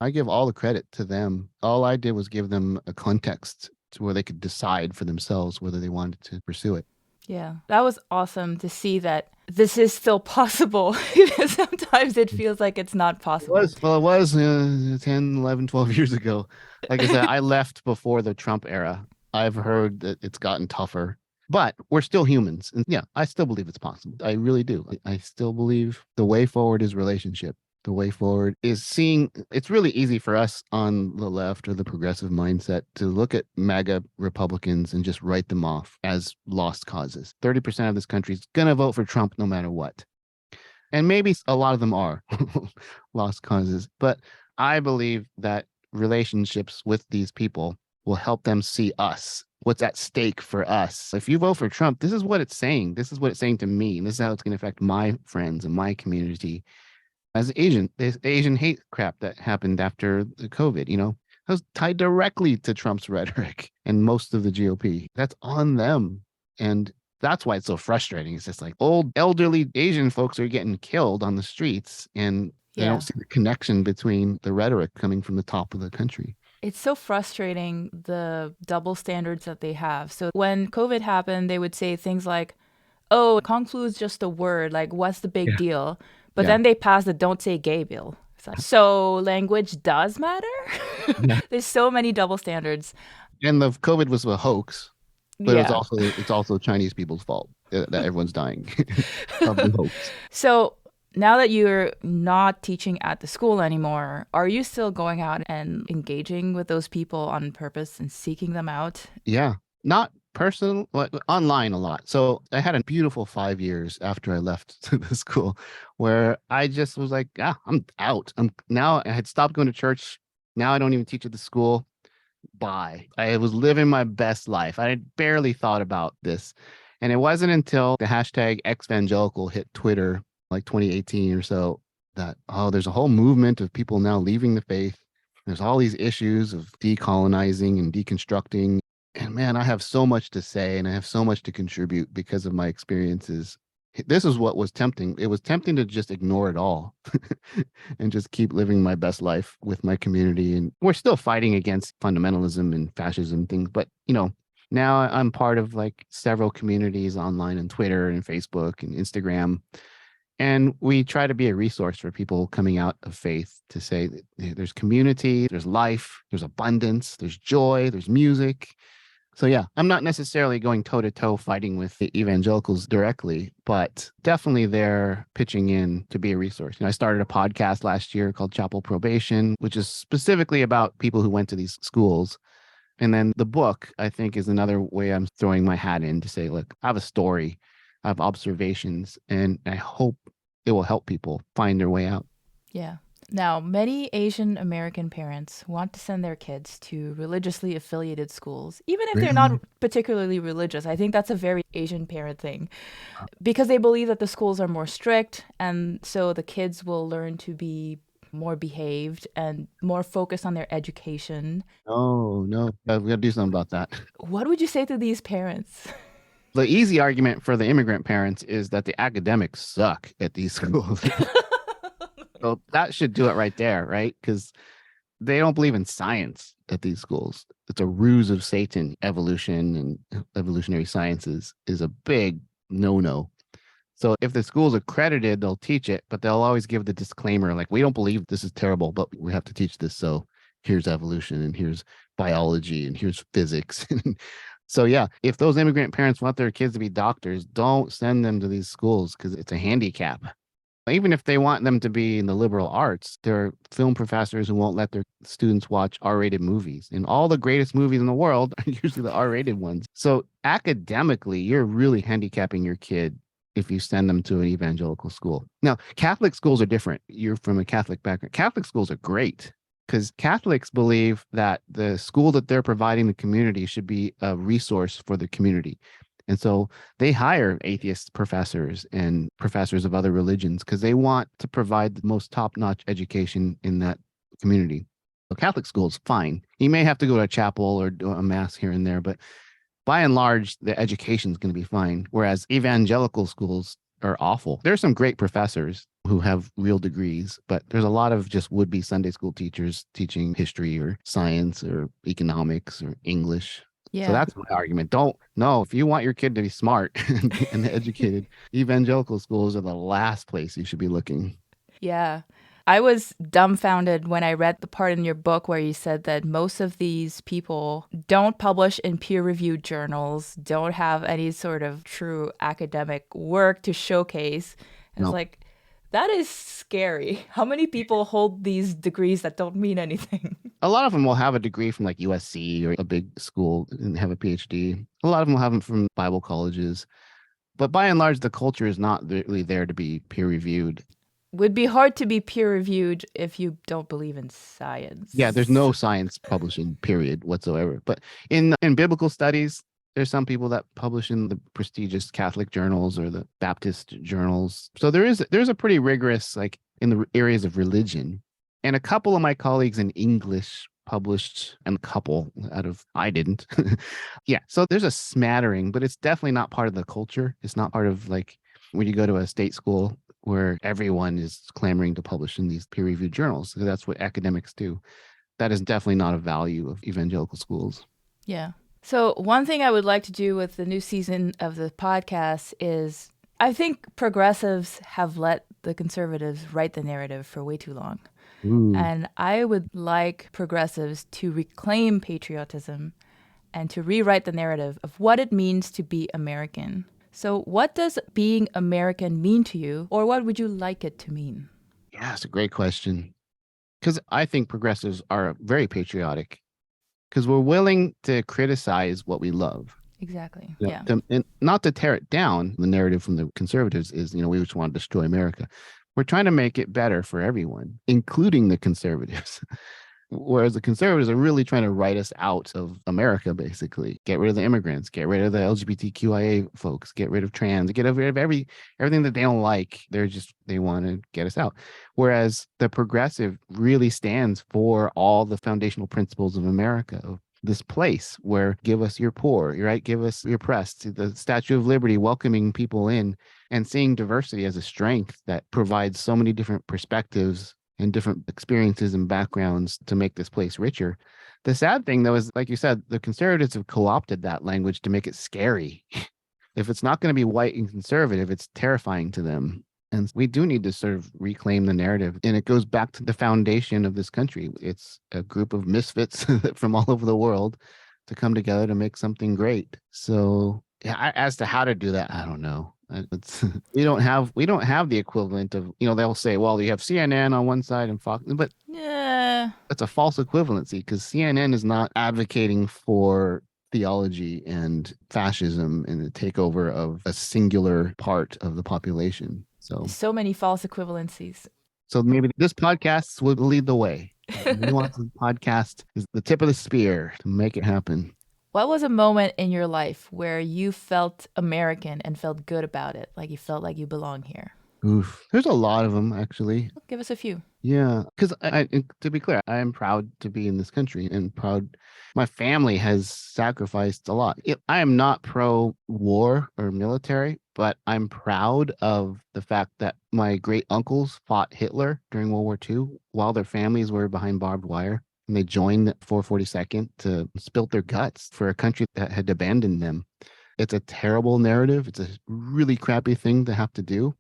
I give all the credit to them. All I did was give them a context to where they could decide for themselves whether they wanted to pursue it. Yeah, that was awesome to see that this is still possible. Sometimes it feels like it's not possible. It was 10, 11, 12 years ago. Like I said, I left before the Trump era. I've heard that it's gotten tougher, but we're still humans. And yeah, I still believe it's possible. I really do. I still believe the way forward is relationship. The way forward is seeing, it's really easy for us on the left or the progressive mindset to look at MAGA Republicans and just write them off as lost causes. 30% of this country is going to vote for Trump no matter what. And maybe a lot of them are lost causes. But I believe that relationships with these people will help them see us, what's at stake for us. If you vote for Trump, this is what it's saying. This is what it's saying to me. And this is how it's going to affect my friends and my community. As Asian, this Asian hate crap that happened after the COVID, that was tied directly to Trump's rhetoric and most of the GOP. That's on them. And that's why it's so frustrating. It's just like old elderly Asian folks are getting killed on the streets and they don't see the connection between the rhetoric coming from the top of the country. It's so frustrating, the double standards that they have. So when COVID happened, they would say things like, oh, Kung Flu is just a word. Like, what's the big deal? But then they passed the Don't Say Gay bill. Like, so language does matter? There's so many double standards. And the COVID was a hoax, but it's also Chinese people's fault that everyone's dying of the hoax. So now that you're not teaching at the school anymore, are you still going out and engaging with those people on purpose and seeking them out? Yeah, not personal, like online a lot. So I had a beautiful 5 years after I left the school where I just was like, I'm out. Now I had stopped going to church. Now I don't even teach at the school. Bye. I was living my best life. I had barely thought about this. And it wasn't until the hashtag Evangelical hit Twitter, like 2018 or so, that, there's a whole movement of people now leaving the faith. There's all these issues of decolonizing and deconstructing. And man, I have so much to say and I have so much to contribute because of my experiences. This is what was tempting. It was tempting to just ignore it all and just keep living my best life with my community. And we're still fighting against fundamentalism and fascism things. But, now I'm part of like several communities online on Twitter and Facebook and Instagram. And we try to be a resource for people coming out of faith to say that there's community, there's life, there's abundance, there's joy, there's music. So yeah, I'm not necessarily going toe to toe fighting with the evangelicals directly, but definitely they're pitching in to be a resource. I started a podcast last year called Chapel Probation, which is specifically about people who went to these schools. And then the book, I think, is another way I'm throwing my hat in to say, look, I have a story, I have observations, and I hope it will help people find their way out. Yeah. Now, many Asian American parents want to send their kids to religiously affiliated schools, even if they're not particularly religious. I think that's a very Asian parent thing because they believe that the schools are more strict. And so the kids will learn to be more behaved and more focused on their education. Oh, no. We got to do something about that. What would you say to these parents? The easy argument for the immigrant parents is that the academics suck at these schools. So that should do it right there, right? Because they don't believe in science at these schools. It's a ruse of Satan. Evolution and evolutionary sciences is a big no-no. So if the school's accredited, they'll teach it, but they'll always give the disclaimer, like, we don't believe this is terrible, but we have to teach this. So here's evolution and here's biology and here's physics. So yeah, if those immigrant parents want their kids to be doctors, don't send them to these schools because it's a handicap. Even if they want them to be in the liberal arts, there are film professors who won't let their students watch R-rated movies. And all the greatest movies in the world are usually the R-rated ones. So academically, you're really handicapping your kid if you send them to an evangelical school. Now, Catholic schools are different. You're from a Catholic background. Catholic schools are great because Catholics believe that the school that they're providing the community should be a resource for the community. And so they hire atheist professors and professors of other religions because they want to provide the most top-notch education in that community. So Catholic school is fine. You may have to go to a chapel or do a mass here and there, but by and large, the education is going to be fine. Whereas evangelical schools are awful. There's some great professors who have real degrees, but there's a lot of just would-be Sunday school teachers teaching history or science or economics or English. Yeah. So that's my argument. If you want your kid to be smart and educated, evangelical schools are the last place you should be looking. Yeah. I was dumbfounded when I read the part in your book where you said that most of these people don't publish in peer-reviewed journals, don't have any sort of true academic work to showcase. And It's like, that is scary. How many people hold these degrees that don't mean anything? A lot of them will have a degree from like USC or a big school and have a PhD. A lot of them will have them from Bible colleges. But by and large, the culture is not really there to be peer-reviewed. Would be hard to be peer-reviewed if you don't believe in science. Yeah, there's no science publishing, period, whatsoever. But in biblical studies, there's some people that publish in the prestigious Catholic journals or the Baptist journals. So there's a pretty rigorous, like in the areas of religion. And a couple of my colleagues in English published, and a couple I didn't. Yeah, so there's a smattering, but it's definitely not part of the culture. It's not part of like when you go to a state school where everyone is clamoring to publish in these peer-reviewed journals. So that's what academics do. That is definitely not a value of evangelical schools. Yeah. So one thing I would like to do with the new season of the podcast is I think progressives have let the conservatives write the narrative for way too long. Ooh. And I would like progressives to reclaim patriotism and to rewrite the narrative of what it means to be American. So what does being American mean to you, or what would you like it to mean? Yeah, it's a great question. Because I think progressives are very patriotic because we're willing to criticize what we love. Exactly. You know, and not to tear it down. The narrative from the conservatives is, we just want to destroy America. We're trying to make it better for everyone, including the conservatives. Whereas the conservatives are really trying to write us out of America, basically. Get rid of the immigrants, get rid of the LGBTQIA folks, get rid of trans, get rid of everything that they don't like. They want to get us out. Whereas the progressive really stands for all the foundational principles of America, of this place where give us your poor, right? Give us your oppressed, the Statue of Liberty, welcoming people in and seeing diversity as a strength that provides so many different perspectives and different experiences and backgrounds to make this place richer. The sad thing, though, is, like you said, the conservatives have co-opted that language to make it scary. If it's not going to be white and conservative, it's terrifying to them. And we do need to sort of reclaim the narrative. And it goes back to the foundation of this country. It's a group of misfits from all over the world to come together to make something great. So as to how to do that, I don't know. We don't have the equivalent of, they'll say, well, you have CNN on one side and Fox, but yeah, that's a false equivalency because CNN is not advocating for theology and fascism and the takeover of a singular part of the population. So many false equivalencies. So maybe this podcast will lead the way. Nuances Podcast is the tip of the spear to make it happen. What was a moment in your life where you felt American and felt good about it? Like you felt like you belong here? Oof. There's a lot of them, actually. Give us a few. Yeah, because to be clear, I am proud to be in this country and proud. My family has sacrificed a lot. I am not pro-war or military, but I'm proud of the fact that my great uncles fought Hitler during World War II while their families were behind barbed wire. And they joined the 442nd to spill their guts for a country that had abandoned them. It's a terrible narrative. It's a really crappy thing to have to do,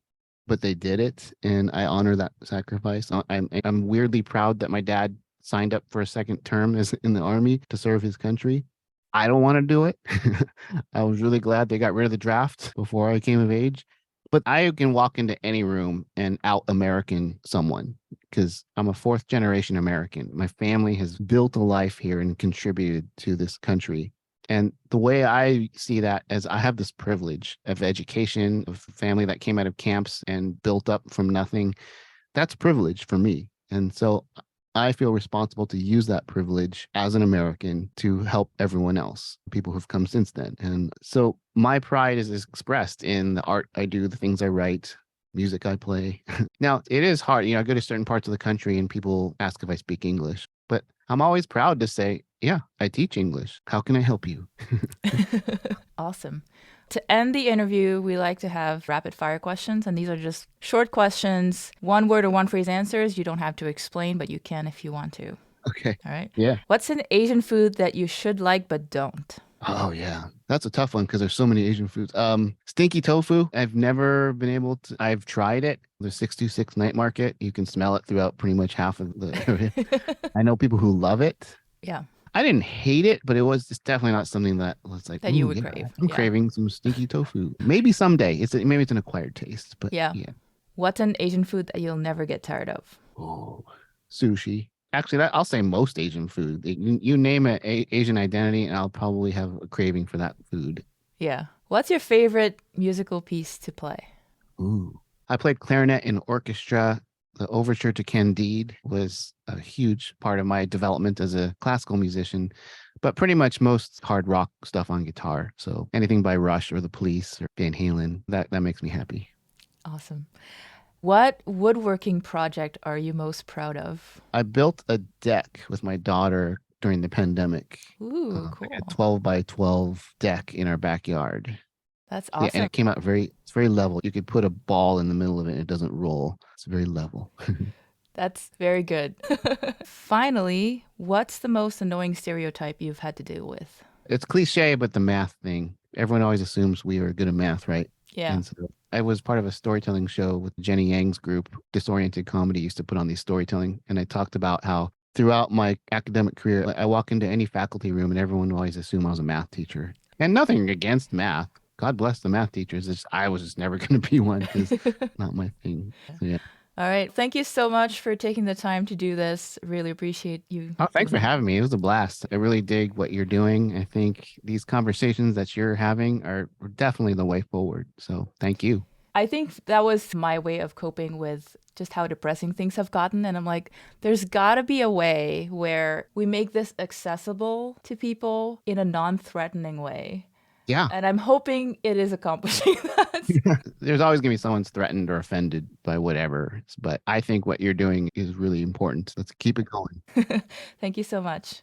but they did it, and I honor that sacrifice. I'm weirdly proud that my dad signed up for a second term in the Army to serve his country. I don't want to do it. I was really glad they got rid of the draft before I came of age. But I can walk into any room and out American someone because I'm a fourth generation American. My family has built a life here and contributed to this country. And the way I see that is I have this privilege of education, of family that came out of camps and built up from nothing. That's privilege for me. And so I feel responsible to use that privilege as an American to help everyone else, people who've come since then. And so my pride is expressed in the art I do, the things I write, music I play. Now, it is hard. I go to certain parts of the country and people ask if I speak English, but I'm always proud to say, yeah, I teach English. How can I help you? Awesome. To end the interview, we like to have rapid fire questions, and these are just short questions, one word or one phrase answers. You don't have to explain, but you can if you want to. Okay. All right. Yeah. What's an Asian food that you should like but don't? Oh yeah, that's a tough one because there's so many Asian foods. Stinky tofu. I've never been able to. I've tried it. The 626 night market. You can smell it throughout pretty much half of the area. I know people who love it. Yeah. I didn't hate it, but it was just definitely not something that was like That you "Ooh, would yeah, crave. I'm Yeah. craving some stinky tofu. Maybe someday. Maybe it's an acquired taste, but Yeah. What's an Asian food that you'll never get tired of? Oh, sushi. Actually, I'll say most Asian food. You name an Asian identity, and I'll probably have a craving for that food. Yeah. What's your favorite musical piece to play? Ooh. I played clarinet in orchestra. The overture to Candide was a huge part of my development as a classical musician, but pretty much most hard rock stuff on guitar. So anything by Rush or The Police or Van Halen, that makes me happy. Awesome. What woodworking project are you most proud of? I built a deck with my daughter during the pandemic. Ooh, cool. Like a 12 by 12 deck in our backyard. That's Yeah, and awesome. it came out it's very level. You could put a ball in the middle of it and it doesn't roll. It's very level. That's very good. Finally, what's the most annoying stereotype you've had to deal with? It's cliche, but the math thing. Everyone always assumes we are good at math, right? Yeah. And so I was part of a storytelling show with Jenny Yang's group. Disoriented Comedy used to put on these storytelling. And I talked about how throughout my academic career, like, I walk into any faculty room and everyone will always assume I was a math teacher. And nothing against math. God bless the math teachers. I was just never going to be one because not my thing. So, yeah. All right. Thank you so much for taking the time to do this. Really appreciate you. Oh, thanks for having me. It was a blast. I really dig what you're doing. I think these conversations that you're having are definitely the way forward. So thank you. I think that was my way of coping with just how depressing things have gotten. And I'm like, there's got to be a way where we make this accessible to people in a non-threatening way. Yeah. And I'm hoping it is accomplishing that. There's always going to be someone's threatened or offended by whatever. But I think what you're doing is really important. Let's keep it going. Thank you so much.